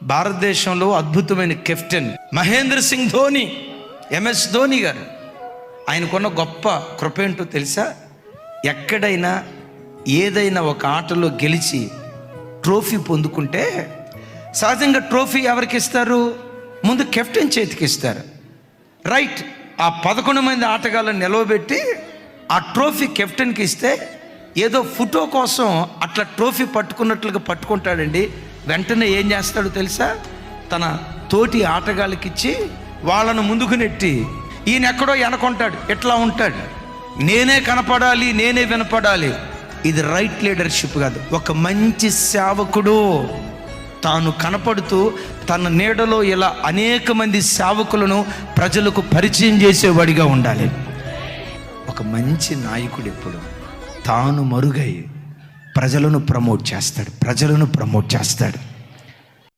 భారతదేశంలో అద్భుతమైన captain Mahindra Singh Dhoni, MS Dhoni గారు. ఆయనకున్న గొప్ప కృప ఏంటో తెలుసా? ఎక్కడైనా ఏదైనా ఒక ఆటలో గెలిచి ట్రోఫీ పొందుకుంటే సహజంగా ట్రోఫీ ఎవరికి ఇస్తారు? ముందు కెప్టెన్ చేతికి ఇస్తారు, రైట్? ఆ 11 మంది ఆటగాళ్ళని నిలవబెట్టి ఆ ట్రోఫీ కెప్టెన్కి ఇస్తే ఏదో ఫోటో కోసం అట్లా ట్రోఫీ పట్టుకున్నట్లుగా పట్టుకుంటాడండి. వెంటనే ఏం చేస్తాడో తెలుసా? తన తోటి ఆటగాళ్ళకి ఇచ్చి వాళ్ళను ముందుకు నెట్టి ఈయన ఎక్కడో వెనకుంటాడు, ఎట్లా ఉంటాడు, నేనే కనపడాలి, నేనే వినపడాలి. ఇది రైట్ లీడర్షిప్ కాదు. ఒక మంచి సేవకుడు తాను కనపడుతూ తన నీడలో ఇలా అనేక మంది సేవకులను ప్రజలకు పరిచయం చేసేవాడిగా ఉండాలి. ఒక మంచి నాయకుడు ఎప్పుడు తాను మరుగై ప్రజలను ప్రమోట్ చేస్తాడు.